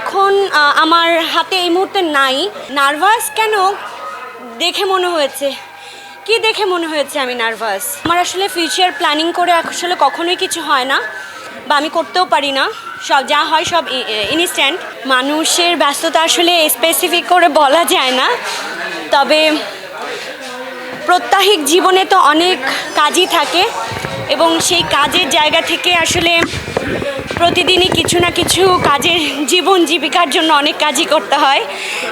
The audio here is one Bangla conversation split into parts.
এখন আমার হাতে এই মুহূর্তে নাই। নার্ভাস কেন দেখে মনে হয়েছে, কি দেখে মনে হয়েছে আমি নার্ভাস? আমার আসলে ফিউচার প্ল্যানিং করে আসলে কখনোই কিছু হয় না, বা আমি করতেও পারি না। সব যা হয় সব ইনস্ট্যান্ট। মানুষের ব্যস্ততা আসলে স্পেসিফিক করে বলা যায় না, তবে প্রত্যাহিক জীবনে তো অনেক কাজই থাকে এবং সেই কাজের জায়গা থেকে আসলে প্রতিদিনই কিছু না কিছু কাজের জীবন জীবিকার জন্য অনেক কাজই করতে হয়।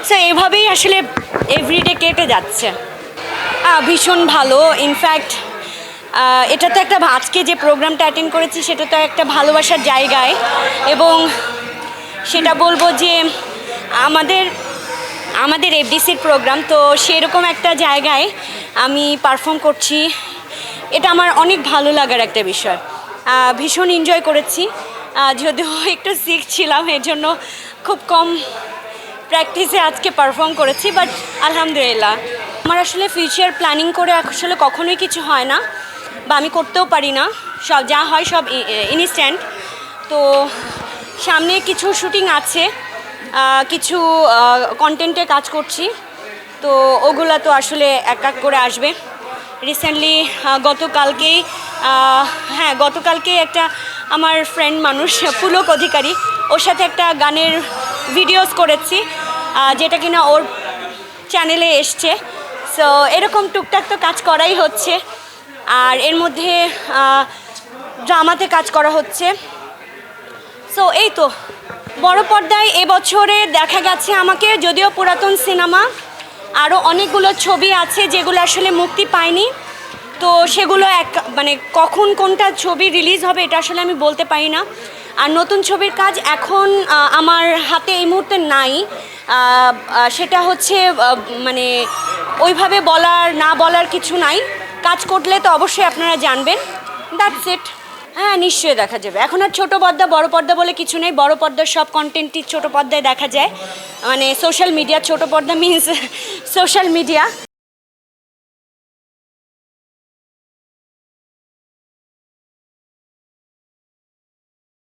সো এভাবেই আসলে এভরিডে কেটে যাচ্ছে। ভীষণ ভালো। ইনফ্যাক্ট এটা তো একটা, আজকে যে প্রোগ্রামটা অ্যাটেন্ড করেছি সেটা তো একটা ভালোবাসার জায়গায়, এবং সেটা বলবো যে আমাদের এফডিসির প্রোগ্রাম, তো সেরকম একটা জায়গায় আমি পারফর্ম করছি। এটা আমার অনেক ভালো লাগার একটা বিষয়। ভীষণ এনজয় করেছি, যদিও একটু সিক ছিলাম, এর জন্য খুব কম প্র্যাকটিসে আজকে পারফর্ম করেছি, বাট আলহামদুলিল্লাহ। আমার আসলে ফিউচার প্ল্যানিং করে আসলে কখনোই কিছু হয় না, বা আমি করতেও পারি না। সব যা হয় সব ইনস্ট্যান্ট। তো সামনে কিছু শুটিং আছে, কিছু কন্টেন্টে কাজ করছি, তো ওগুলা তো আসলে এক এক করে আসবে। রিসেন্টলি গতকালকেই একটা আমার ফ্রেন্ড মানুষ পুলক অধিকারী, ওর সাথে একটা গানের ভিডিওস করেছি, যেটা কিনা ওর চ্যানেলে এসছে। সো এরকম টুকটাক তো কাজ করাই হচ্ছে, আর এর মধ্যে ড্রামাতে কাজ করা হচ্ছে। সো এই তো, বড় পর্দায় এবছরে দেখা গেছে আমাকে, যদিও পুরাতন সিনেমা আরও অনেকগুলো ছবি আছে যেগুলো আসলে মুক্তি পায়নি, তো সেগুলো কখন কোনটা ছবি রিলিজ হবে এটা আসলে আমি বলতে পারি না। আর নতুন ছবির কাজ এখন আমার হাতে এই মুহূর্তে নাই। সেটা হচ্ছে ওইভাবে না বলার কিছু নাই। কাজ করলে তো অবশ্যই আপনারা জানবেন। That's it. হ্যাঁ, নিশ্চয়ই দেখা যাবে। এখন আর ছোটো পর্দা বড় পর্দা বলে কিছু নেই। বড় পর্দার সব কন্টেন্টই ছোটো পর্দায় দেখা যায়, সোশ্যাল মিডিয়া। ছোটো পর্দা মিনস সোশ্যাল মিডিয়া।